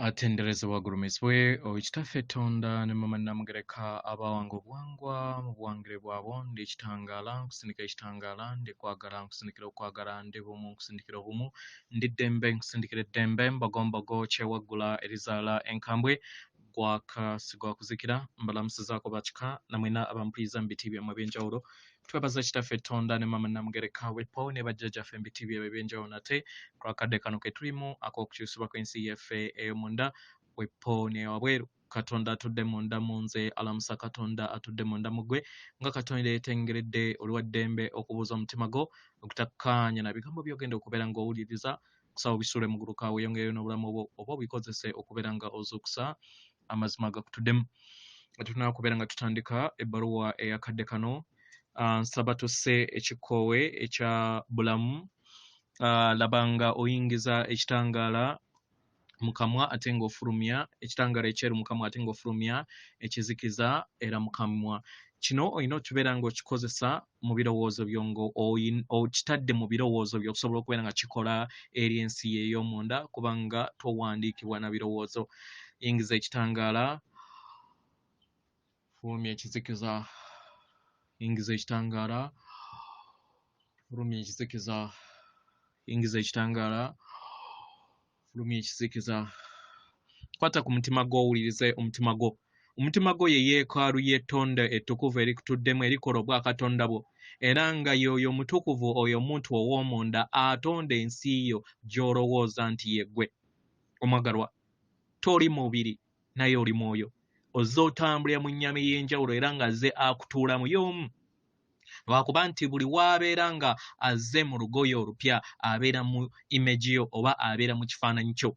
Atenderezebwa gulumizibwe owekitaffe Katonda ne mama namugereka abawanga obuwangwa mu buwangire bwabwo ndi ekitangaala nkusindikira ekitangaala ndi kwagala nkusindikira okwagala ndi bumu nkusindikira obumu ndi ddembe nkusindikira eddembe mbogombogo kyewaggula erizaala enkambwe gwakasigwa kuzikira mbalamusizaako bakika namwena abampuliza mu biti byammwe eby'enjawulo twebaza kitaffe Katonda ne mama namugereka wepo ne bajjajjaffe mu biti byabwe eby'enjawulo nate kulwakadde kano ke tulimu ak'okukyusibwa kw'ensi yaffe ey'omunda wepo ne wabweru Katonda atudde munda mu nze alamusa Katonda atudde munda mu ggwe nga Katonda yeetengeredde oliwa ddembe okubuuza omutima gwo okutakkaanya na bigambo by'ogenda okubeera ng'owuliriza kusaba obisuule mu ggulu kaawe yongereyo n'obulamu obwo oba obikozese okubeera nga ozuukusa amazima gakutuddemu tunaa kubeera nga tutandika ebbaluwa eyakadde kano nsaba tusse ekikoowe ekya bulamu labanga oyingiza ekitangaala mu kamwa ate ng'ofulumya ekitangaala ekyeru mu kamwa ate ng'ofulumya ekizikiza era mu kamwa kino olina okubeera ng'okikozesa mu birowoozo byo okitadde mu birowoozo byo okusobola okubeera nga kikola eri ensi ye ey'omunda kubanga towandiikibwa na birowoozo yingiza ekitangaala fulumya ekizikiza yingiza ekitangaala fulumya ekizikiza yingiza ekitangaala fulumya ekizikiza kwata ku mutima gwo owulirize omutima gwo ye yeekaalu y'ettonda ettukuvu erikutuddemu erikola obwakatonda bwo era nga y'oyo omutukuvu oyo omuntu ow'omunda atonda ensi yo gy'olowooza nti ye ggwe omwagalwa toli mubiri naye oli mwoyo ozze otambulira mu nnyama ey'enjawulo era nga azze akutuulamu y'omu lwakuba nti buli waabeera nga azze mu lugoye olupya abeera mu image yo oba abeera mu kifaananyi kyo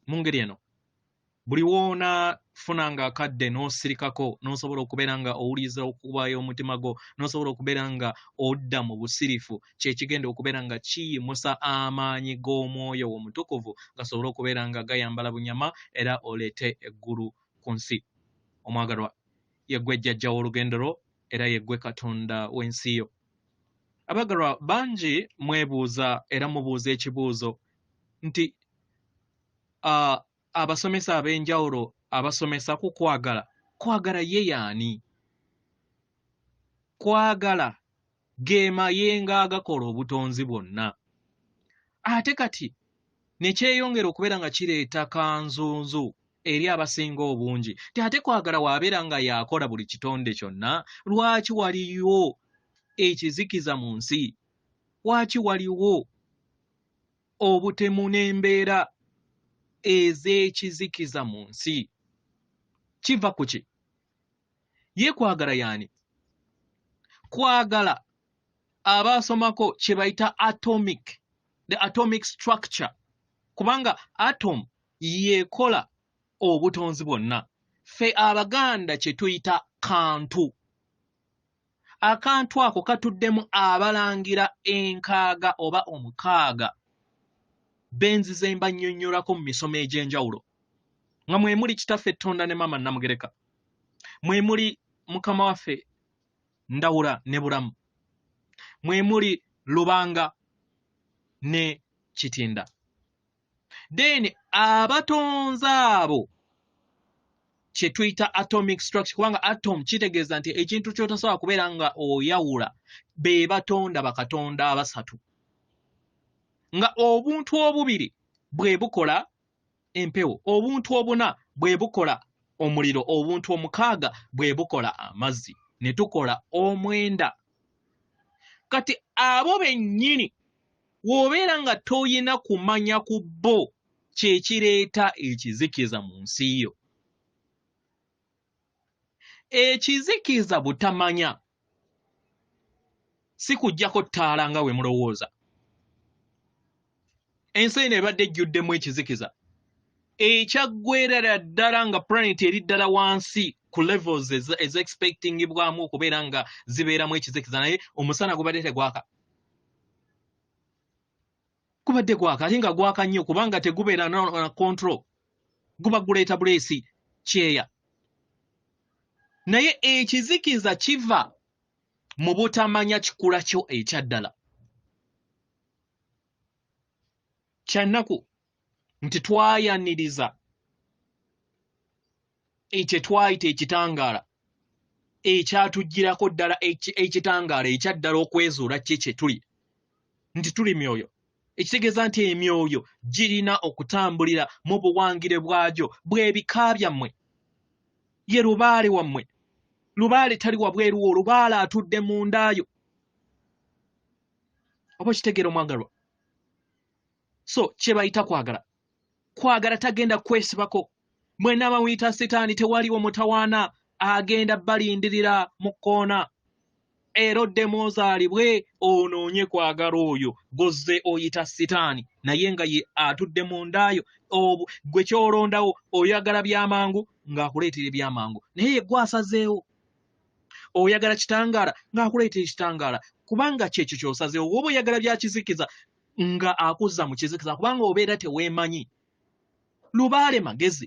mu ngeri eno buli woonafuna nga akadde n'osirikako n'osobola okubeera nga owuliriza okubayo omutima gwo n'osobola okubeera nga odda mu busirifu kyekigenda okubeera nga kiyimusa amaanyi g'omwoyo omutukuvu gasobole okubeera nga gayambala bunyama era oleete eggulu ku nsi omwagalwa yeggwe jjajja w'olugendo lwo era yeggwe Katonda w'ensi yo abagalwa bangi mwebuuza era mubuuza ekibuuzo nti abasomesa ab'enjawulo abasomesa ku kwagala ye yaani kwagala ge mayengo agakola obutonzi bwonna ate kati ne kyeyongera okubeera nga kireeta kanzunzu eri abasinga obungi ti ate kwagala waabeera nga yakola buli kitonde kyonna lwaki waliyo ekizikiza mu nsi lwaki waliwo obutemu n'embeera ez'ekizikiza mu nsi kiva ku ki ye kwagala yaani kwagala abaasomako kye bayita the atomic structure kubanga atom yeekola obutonzi bwonna ffe abaganda kye tuyita kantu akantu ako katuddemu abalangira enkaaga oba omukaaga benzize mbannyonnyolako mu misomo egy'enjawulo nga mwe muli kitaffe Katonda ne mama namugereka mwe muli mukama waffe Ndawula ne Bulamu mwe muli Lubanga ne Kitinda then abatonzi abo kye tuyita atomic structure kubanga atom kitegeeza nti ekintu ky'otasobola kubeera nga oyawula be batonda bakatonda abasatu nga obuntu obubiri bwe bukola empewo obuntu obuna bwe bukola omuliro obuntu omukaaga bwe bukola amazzi ne tukola omwenda kati abo bennyini w'obeera nga toyina kumanya ku bo kyekireeta ekizikiza mu nsi yo ekizikiza butamanya si kuggyako ttaala nga we mulowooza ensi eno ebadde ejjuddemu ekizikiza ekyaggwerera ddala nga planet eri ddala wansi ku levels ezexpectingibwamu okubeera nga zibeeramu ekizikiza naye omusana gubadde tegwaka gubadde gwaka ate nga gwaka nnyo kubanga tegubeera na control guba guleeta buleesi kyeya naye ekizikiza kiva mu butamanya kikula kyo ekyaddala kyannaku nti twayaniriza ekye twayita ekitangaala ekyatugirako ddala ekitangaala ekyaddala okwezuula kye tuli nti tuli myoyo ekitegeeza nti emyoyo girina okutambulira mu buwangire bwagyo bw'ebika byammwe ye lubaale wammwe lubaale tali wabweru wo lubaale atudde mu ndaayo oba kitegeera omwagalwa so kye bayita kwagala tagenda kwesibako mwenaba muyita sitaani tewaliwo mutawaana agenda balindirira mu kkoona era oddemu ozaalibwe onoonye kwagala oyo gozze oyita sitaani naye nga ye atudde mu ndaayo gwe kyolondawo oyagala byamangu ng'akuleetera ebyamangu naye ye gwasazeewo oyagala kitangaala ng'akuleetera ekitangaala kubanga kyekyo ky'osazeewo woba oyagala byakizikiza nga akuzza mu kizikiza kubanga obeera teweemanyi lubaale magezi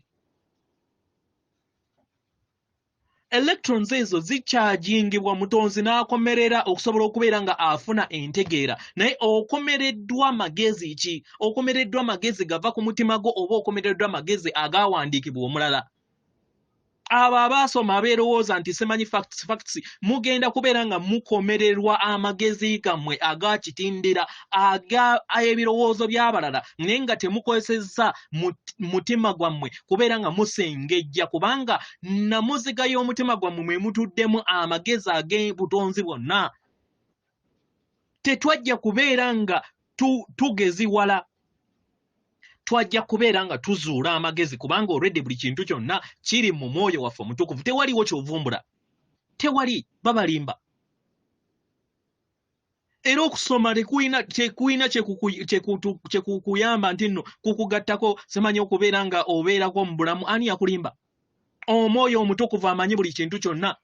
electrons ezo zikyajingibwa mutonzi n'akomerera okusobola okubeera nga afuna entegeera naye okomereddwa magezi ki okomereddwa magezi gava ku mutima gwo oba okomereddwa magezi agawandiikibwa omulala abo abaasoma abeerowooza nti simanyi facts mugenda kubeera nga mukomererwa amagezi gammwe agakitindira ebirowoozo by'abalala naye nga temukozesezza mutima gwammwe kubeera nga musengejja kubanga namuziga y'omutima gwammwe mwe mutuddemu amagezi ag'ebutonzi bwonna tetwajja kubeera nga tugeziwala twajja kubeera nga tuzuula amagezi kubanga already buli kintu kyonna kiri mu mwoyo waffe omutukuvu tewaliwo ky'ovumbula tewali babalimba era okusoma tekuyina kyekukuyamba nti nno kukugattako simanyi okubeera nga obeerako mu bulamu ani yakulimba omwoyo omutukuvu amanyi buli kintu kyonna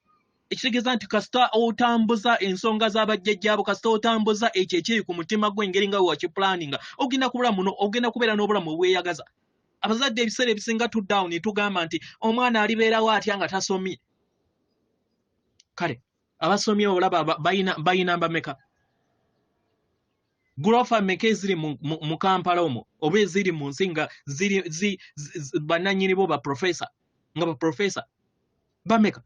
ekitegeeza nti kasita otambuza ensonga z'abajjajjaabo kasita otambuza ekyo ekiri ku mutima gw'engeri nga wakipulaninga ogenda kubeera n'obulamu obweyagaza abazadde ebiseera ebisinga tuddawo ne tugamba nti omwana alibeerawo atya nga tasomye kale abasomye olaba bayina mbameka gulofa mmeka eziri mu Kampala omwo oba eziri mu nsi nga bannannyini bo baprofesa nga baprofesa bameka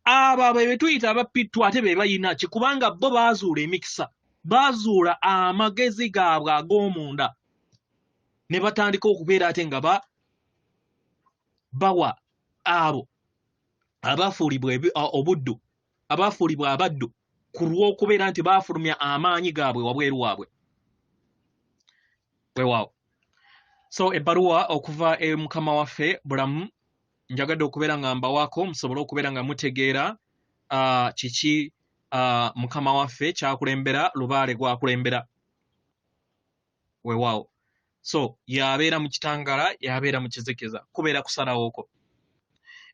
abo be tuyita abapittu ate be bayina kikubanga bo baazuula emikisa baazuula amagezi gaabwe ag'omunda ne batandika okubeera ate nga bawa abo abaafuulibwa obuddu abaafuulibwa abaddu ku lw'okubeera nti baafulumya amaanyi gaabwe wabweru waabwe weewaawo so ebbaluwa okuva mukama waffe Bulamu njagadde okubeera nga mbawaako musobole okubeera nga mutegeera kiki mukama waffe kyakulembera lubaale gwakulembera weewaawo so yabeera mu kitangaala yabeera mu kizikiza kubeera kusalawooko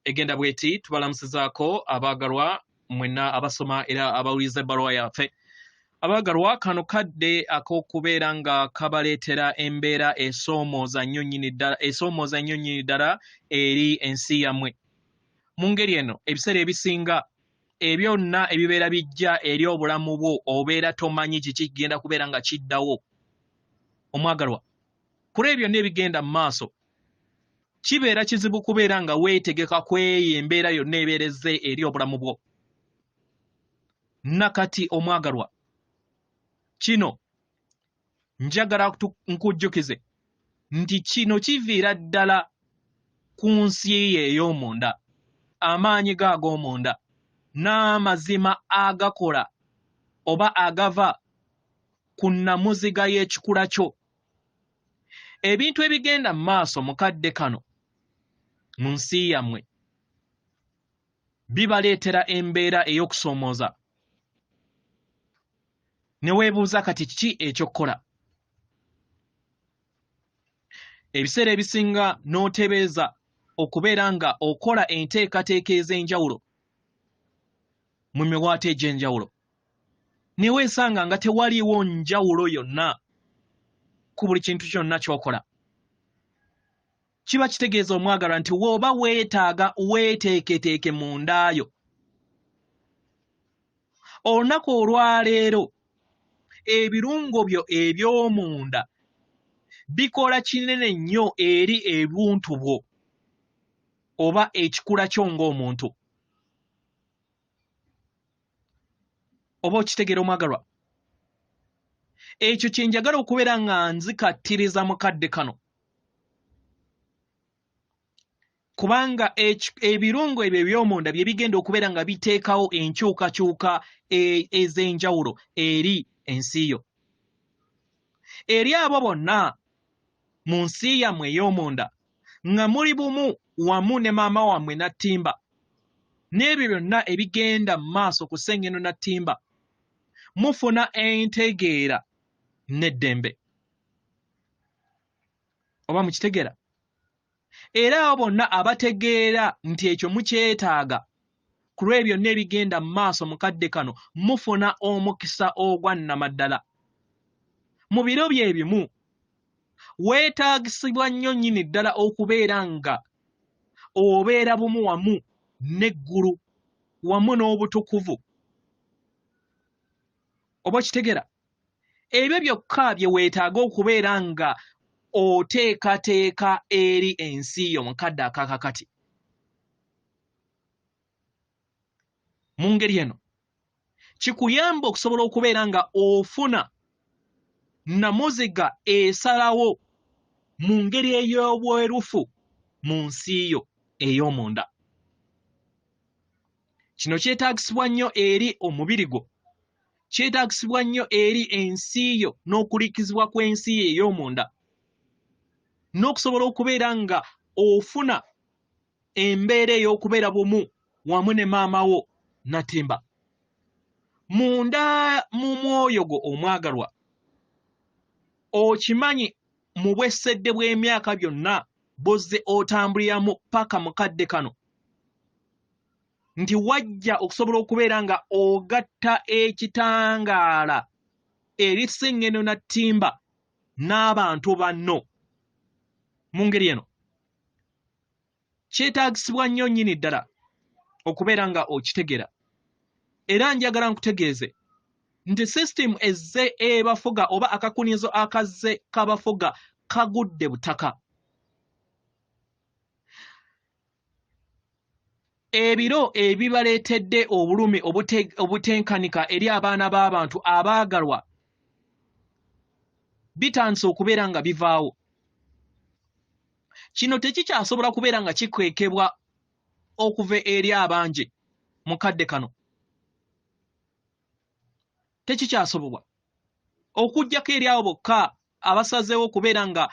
egenda bweti tubalamusizaako abaagalwa mwenna abasoma era abawuliza ebbaluwa yaffe abaagalwa kano kadde ak'okubeera nga kabaleetera embeera esoomooza nnyo nnyini ddala eri ensi yammwe mu ngeri eno ebiseera ebisinga ebyonna ebibeera bijja eri obulamu bwo obeera tomanyi kiki kigenda kubeera nga kiddawo omwagalwa kuri ebyo byonna ebigenda mu maaso kibeera kizibu kubeera nga weetegeka kweyo embeera yonna ebeerezze eri obulamu bwo nakati omwagalwa kino njagala nkujjukize nti kino kiviira ddala ku nsi ey'omunda amaanyi g'ag'omunda n'amazima agakola oba agava ku nnamuziga y'ekikula kyo ebintu ebigenda mu maaso mu kadde kano mu nsi yammwe bibaleetera embeera ey'okusoomooza ne weebuuza kati kiki ekyokkola ebiseera ebisinga n'otebeeza okubeera nga okola enteekateeka ez'enjawulo mu miwaate egy'enjawulo ne weesanga nga tewaliiwo njawulo yonna ku buli kintu kyonna ky'okola kiba kitegeeza omwagalwa nti w'oba weetaaga weeteeketeeke mu ndaayo olunaku olwaleero ebirungo byo eby'omunda bikola kinene nnyo eri ebuntu bwo oba ekikula kyo ng'omuntu. Oba okitegera omwagalwa? Ekyo kye njagala okubeera nga nzikattiriza mu kadde kano. Kubanga ebirungo ebyo eby'omunda bye bigenda okubeera nga biteekawo enkyukakyuka ez'enjawulo eri ensi yo. Eri abo bonna mu nsi yammwe ey'omunda nga muli bumu wamu ne maama wammwe Nattimba, n'ebyo byonna ebigenda mu maaso ku Ssengeno Nattimba, mufuna entegeera n'eddembe. Oba mukitegeera? Era abo bonna abategeera nti ekyo mukyetaaga ku lw'ebyo byonna ebigenda mu maaso mu kadde kano, mufuna omukisa ogwa nnamaddala. Mu biro bye bimu weetaagisibwa nnyo nnyini ddala okubeera nga obeera bumu wamu n'eggulu wamu n'obutukuvu. Oba okitegeera? Ebyo byokka bye weetaaga okubeera nga oteekateeka eri ensi yo mu kadde akaakakati. Mu ngeri eno kikuyamba okusobola okubeera nga ofuna nnamuziga esalawo mu ngeri ey'obwerufu mu nsi yo ey'omunda. Kino kyetaagisibwa nnyo eri omubiri gwo, kyetaagisibwa nnyo eri ensi yo n'okulikizibwa kw'ensi yo ey'omunda, n'okusobola okubeera nga ofuna embeera ey'okubeera bumu wamu ne maama wo Nattimba. Munda mu mwoyo gwo omwagalwa, okimanyi mu bwessedde bw'emyaka byonna bozze otambuliramu paka mu kadde kano, nti wajja okusobola okubeera nga ogatta ekitangaala eri Ssengeno Nattimba n'abantu banno. Mu ngeri eno kyetaagisibwa nnyo nnyini ddala okubeera nga okitegeera. Era njagala nkutegeeze nti sisitimu ezze ebafuga oba akakunizo akazze kabafuga kagudde butaka. Ebiro ebibaleetedde obulumi obutenkanika eri abaana b'abantu abaagalwa bitandise okubeera nga bivaawo. Kino tekikyasobola kubeera nga kikwekebwa okuva eri abangi mu kadde kano. Tekikyasobobwa okuggyako eri abo bokka abasazeewo okubeera nga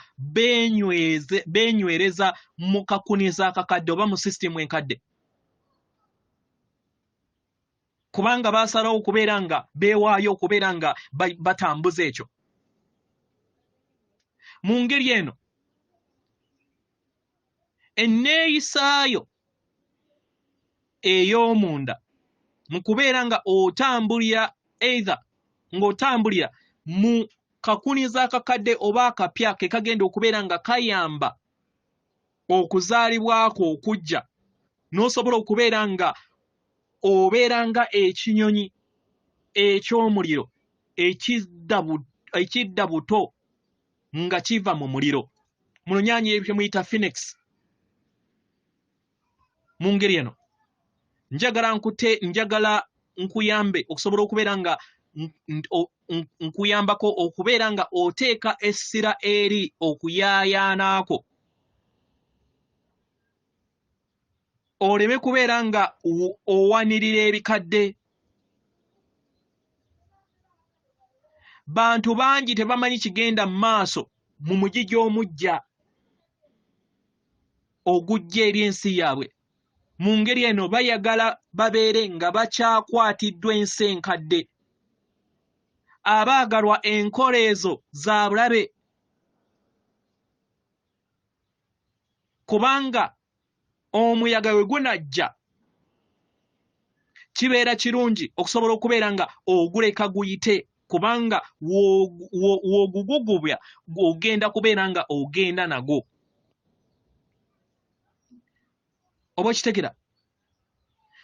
beenywereza mu kakunizo akakadde oba mu sisitimu enkadde, kubanga baasalawo okubeera nga beewaayo okubeera nga batambuza ekyo. Mu ngeri eno enneeyisaayo ey'omunda mu kubeera nga otambulira either ng'otambulira mu kakunizo akakadde oba akapya ke kagenda okubeera nga kayamba okuzaalibwako okujja, n'osobola okubeera nga obeera nga ekinyonyi eky'omuliro ekidda buto nga kiva mu muliro. Mu lunyanya ebyo muyita phoenix. Mu ngeri eno njagala nkuyambe okusobola okubeera nga nkuyambako okubeera nga oteeka essira eri okuyaayaanaako, oleme kubeera nga owanirira ebikadde. Bantu bangi tebamanyi kigenda mu maaso mu mugigi omujja ogujja eri ensi yaabwe. Mu ngeri eno bayagala babeere nga bakyakwatiddwa ensi enkadde. Abaagalwa enkola ezo za bulabe, kubanga omuyaga we gunajja kibeera kirungi okusobola okubeera nga oguleka guyite, kubanga w'ogugugubya ogenda kubeera nga ogenda nagwo. Oba okitegera?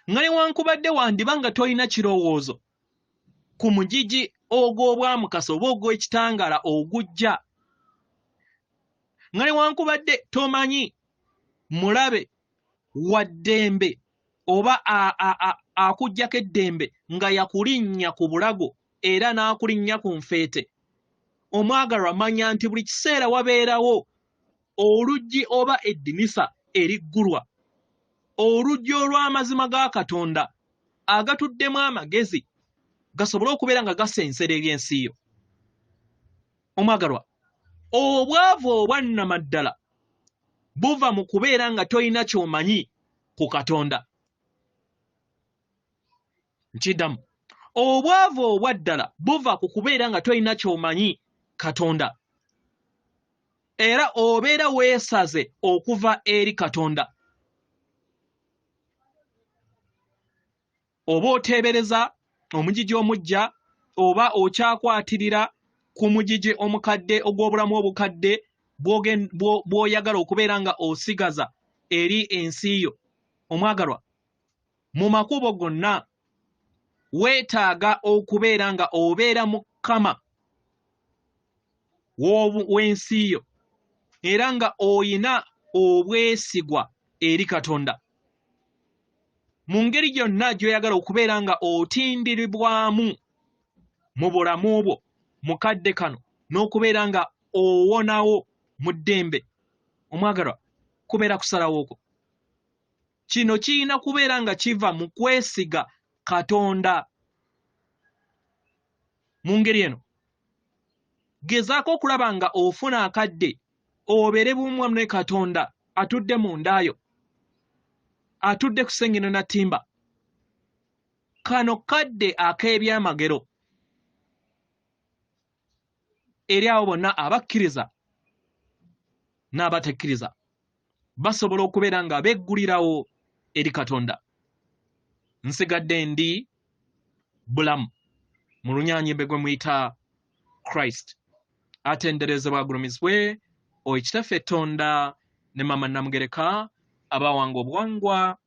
Nga newankubadde wandiba nga tolina kirowoozo ku mugigi ogw'obwamukasa oba ogw'ekitangaala ogujja nga newankubadde tomanyi mulabe wa ddembe oba akuggyako eddembe nga yakulinnya ku bulago era n'akulinnya ku nfeete, omwagalwa manya nti buli kiseera wabeerawo oluggi oba eddinisa eriggulwa, oluggi olw'amazima ga Katonda agatuddemu amagezi gasobole okubeera nga gasensera eby'ensi yo. Omwagalwa, obwavu obwannamaddala buva mu kubeera nga toyina ky'omanyi ku Katonda. Nkiddamu, obwavu obwaddala buva ku kubeera nga toyina ky'omanyi Katonda, era obeera weesaze okuva eri Katonda. Oba oteebereza omugigi omujja oba okyakwatirira ku mugigi omukadde ogw'obulamu obukadde bw'oyagala okubeera nga osigaza eri ensi yo. Omwagalwa, mu makubo gonna weetaaga okubeera nga obeera mukama w'ensi yo era nga oyina obwesigwa eri Katonda. Mu ngeri gyonna gy'oyagala okubeera nga otindiribwamu mu bulamu bwo mu kadde kano n'okubeera nga owonawo mu ddembe. Omwagalwa, kubeera kusalawo okwo. Kino kirina kubeera nga kiva mu kwesiga Katonda. Mu ngeri eno gezaako okulaba nga ofuna akadde obeere bumu ne Katonda atudde mu ndayo, atudde ku sengino na ttimba. Kano kadde ak'ebyamagero eri abo bonna abakkiriza n'abatakkiriza basobola okubeera nga beggulirawo eri Katonda. Nsigadde ndi Bulamu mu lunyaanyimbe gwe muyita Christ. Atenderezebwa agulumizibwe Oweekitaffe Tonda ne Maama Namugereka abawanga obuwangwa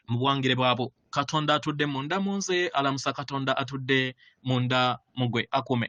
mu buwangire bwabo. Katonda atudde munda mu nze, alamusa Katonda atudde munda mu gwe. Akume.